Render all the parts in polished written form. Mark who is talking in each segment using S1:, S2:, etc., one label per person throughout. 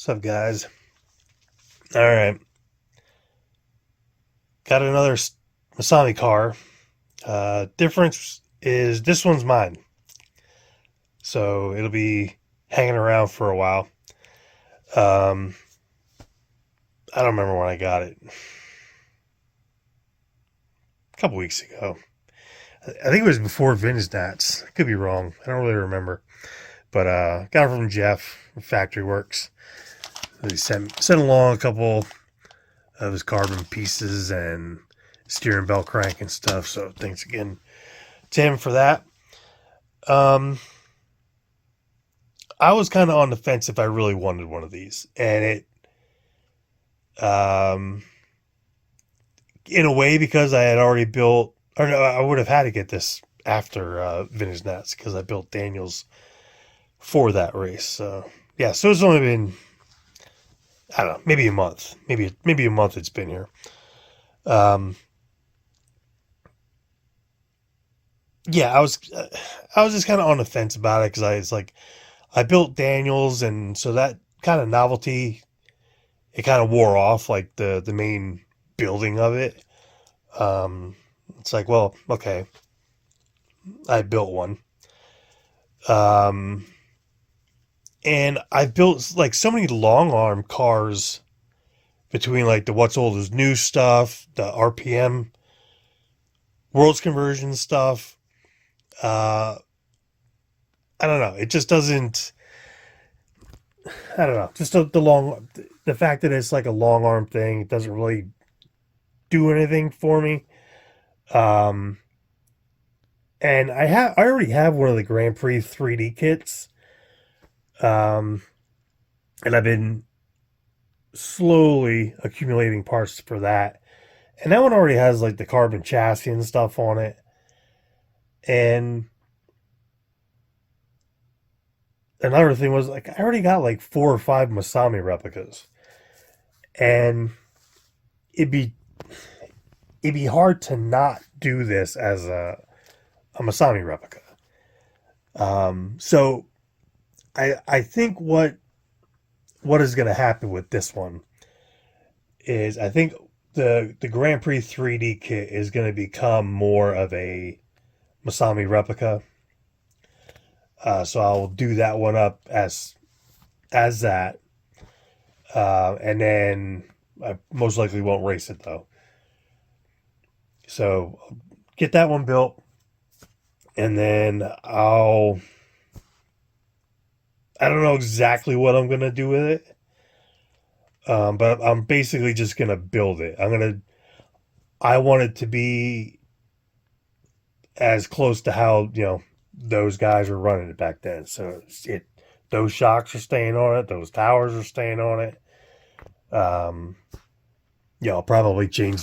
S1: What's up, guys? All right, got another Masami car. Difference is this one's mine, so it'll be hanging around for a while. Um, I don't remember when I got it. A couple weeks ago. I think it was before Vintage Nats. I could be wrong. I don't really remember. But got it from Jeff from Factory Works. He sent along a couple of his carbon pieces and steering belt crank and stuff. So thanks again to him for that. I was kind of on the fence if I really wanted one of these, and um, in a way, because I had already built, or no, I would have had to get this after Vintage Nats because I built Daniels for that race. So yeah, so it's only been, I don't know, maybe a month, maybe a month it's been here. Um, yeah, I was just kind of on the fence about it because it's like I built Daniels, and so that kind of novelty it kind of wore off, like the main building of it. Um, it's like, well, okay, I built one. Um, and I built like so many long arm cars between like the what's old is new stuff, the RPM worlds conversion stuff. Uh, I don't know. It just doesn't. I don't know. Just the fact that it's like a long arm thing, it doesn't really do anything for me. Um, and I already have one of the Grand Prix 3D kits. Um, and I've been slowly accumulating parts for that. And that one already has like the carbon chassis and stuff on it. And another thing was like I already got like 4 or 5 Masami replicas. And it'd be it'd be hard to not do this as a Masami replica. So I think what is going to happen with this one is I think the Grand Prix 3D kit is going to become more of a Masami replica. So I'll do that one up as that, and then I most likely won't race it though. So get that one built, and then I don't know exactly what I'm gonna do with it, but I'm basically just gonna build it. I want it to be as close to how those guys were running it back then. So those shocks are staying on it, those towers are staying on it. Um, I'll probably change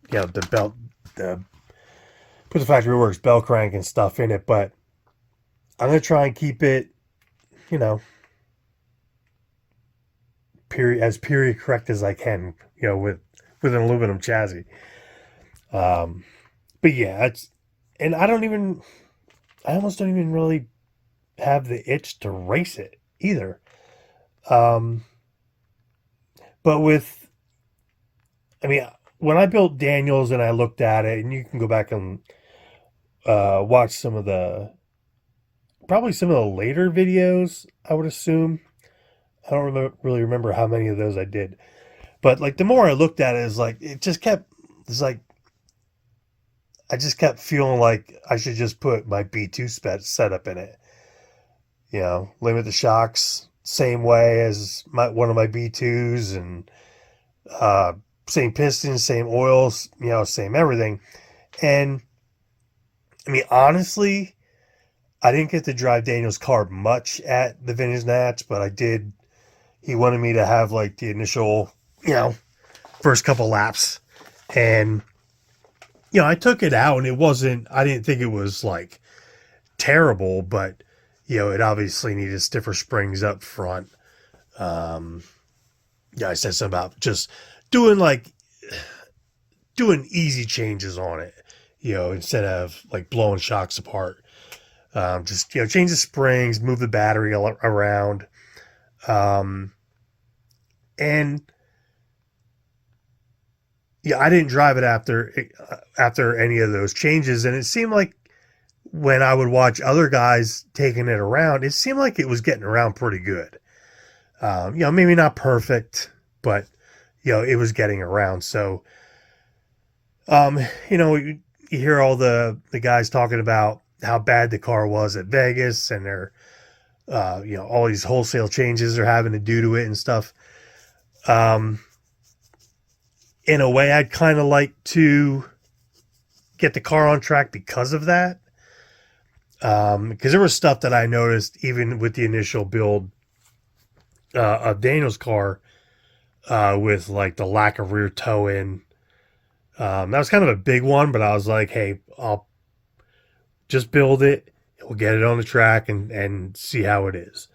S1: the belt, the put the factory works bell crank and stuff in it, but I'm gonna try and keep it, you know, period correct as I can, with an aluminum chassis. Um, but yeah, it's and I almost don't even really have the itch to race it either. Um, but I mean, when I built Daniels and I looked at it, and you can go back and watch probably some of the later videos, I would assume. I don't really remember how many of those I did. But like the more I looked at it, it's like I just kept feeling like I should just put my B2 setup in it. Limit the shocks same way as one of my B2s, and uh, same pistons, same oils, same everything. And I mean, honestly, I didn't get to drive Daniel's car much at the Vintage Nats, but I did. He wanted me to have like the initial, first couple laps. And, I took it out, and I didn't think it was like terrible, but, it obviously needed stiffer springs up front. Um, I said something about just doing like, doing easy changes on it, instead of like blowing shocks apart. Just, change the springs, move the battery around. Um, And yeah, I didn't drive it after any of those changes, and it seemed like when I would watch other guys taking it around, it seemed like it was getting around pretty good. Maybe not perfect, but it was getting around. So, um, you hear all the guys talking about how bad the car was at Vegas, and they're all these wholesale changes they're having to do to it and stuff. Um, in a way, I'd kind of like to get the car on track because of that. Because there was stuff that I noticed even with the initial build of Daniel's car, with like the lack of rear toe in. That was kind of a big one, but I was like, hey, I'll just build it. We'll get it on the track and see how it is.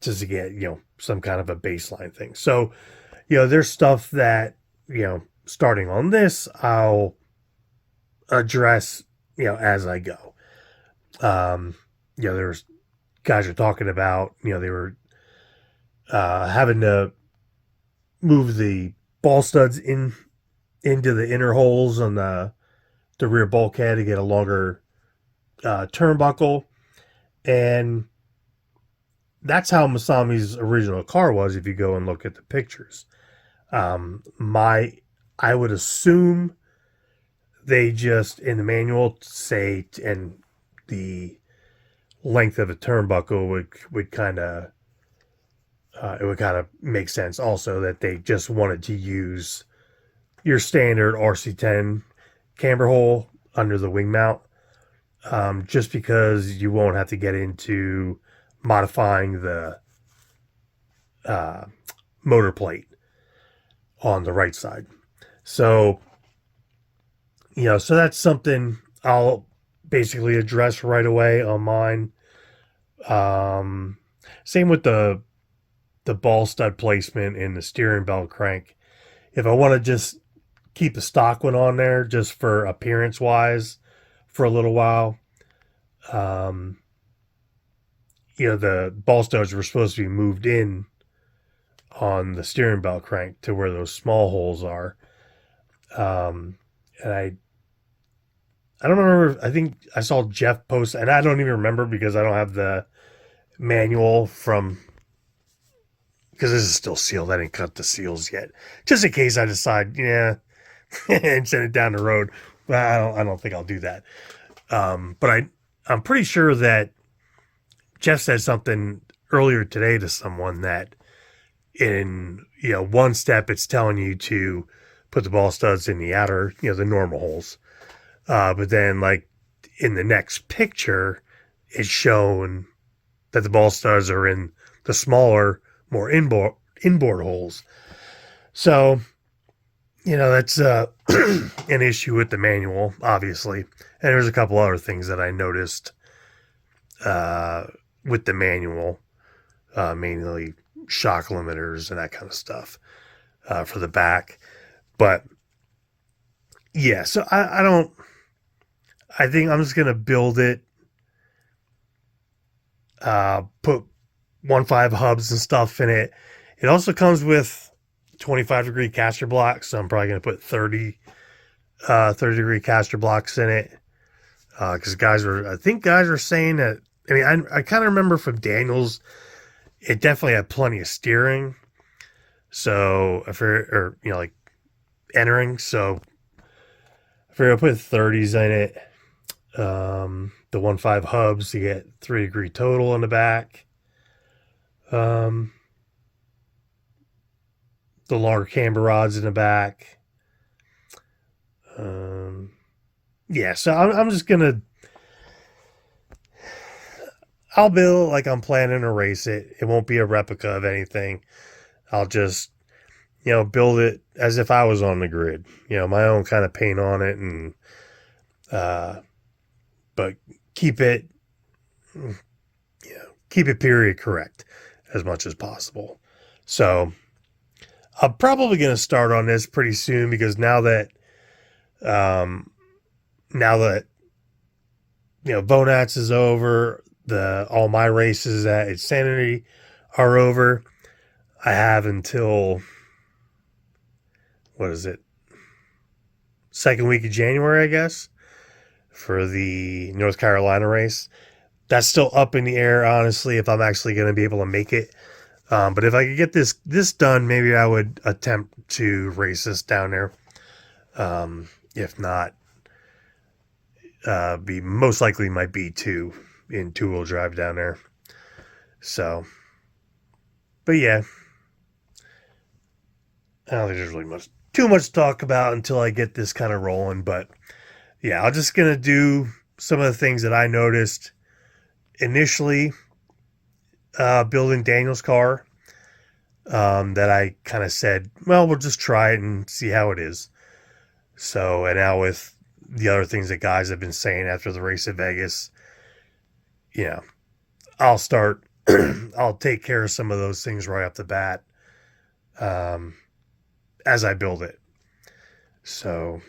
S1: Just to get, some kind of a baseline thing. So, there's stuff that, starting on this, I'll address, as I go. There's guys are talking about, they were having to move the ball studs into the inner holes on the rear bulkhead to get a longer turnbuckle. And that's how Masami's original car was if you go and look at the pictures. I would assume they just in the manual say, and the length of a turnbuckle would kind of it would kind of make sense also that they just wanted to use your standard RC10 camber hole under the wing mount, just because you won't have to get into modifying the motor plate on the right side. So, so that's something I'll basically address right away on mine. Same with the ball stud placement in the steering belt crank. If I want to just keep the stock one on there just for appearance wise for a little while, the ball studs were supposed to be moved in on the steering belt crank to where those small holes are. And I don't remember. I think I saw Jeff post, and I don't even remember because I don't have the manual because this is still sealed. I didn't cut the seals yet, just in case I decide, and send it down the road. But I don't think I'll do that. But I'm pretty sure that Jeff said something earlier today to someone that in one step it's telling you to put the ball studs in the outer, the normal holes. But then, like, in the next picture, it's shown that the ball studs are in the smaller, more inboard holes. So, that's an issue with the manual, obviously. And there's a couple other things that I noticed with the manual, mainly shock limiters and that kind of stuff for the back. But, yeah, so I think I'm just going to build it, put 1.5 hubs and stuff in it. It also comes with 25-degree caster blocks, so I'm probably going to put 30-degree caster blocks in it. Because guys were saying that, I kind of remember from Daniels, it definitely had plenty of steering. So, like entering. So, if we're going to put 30s in it, the 1.5 hubs to get 3-degree total in the back. The longer camber rods in the back. Yeah, so I'm just gonna. I'll build like I'm planning to race it. It won't be a replica of anything. I'll just, build it as if I was on the grid. My own kind of paint on it, and but keep it period correct as much as possible. So I'm probably going to start on this pretty soon because now that Vonats is over, all my races at Insanity are over. I have until, what is it, second week of January, I guess, for the North Carolina race. That's still up in the air, honestly, if I'm actually going to be able to make it. But if I could get this done, maybe I would attempt to race this down there. If not, be most likely my B2 in two-wheel drive down there. So, but yeah, I don't think there's really too much to talk about until I get this kind of rolling. But yeah, I'm just gonna do some of the things that I noticed initially building Daniel's car. That I kind of said, well, we'll just try it and see how it is. So, and now with the other things that guys have been saying after the race at Vegas, you know, I'll start, I'll take care of some of those things right off the bat um, as I build it. So,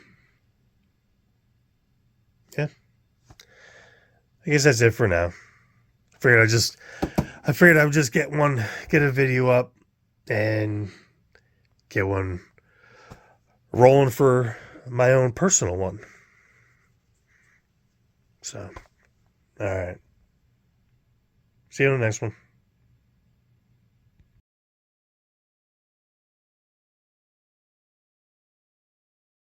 S1: yeah, I guess that's it for now. I figured I would just get a video up and get one rolling for my own personal one. So, all right. See you on the next one.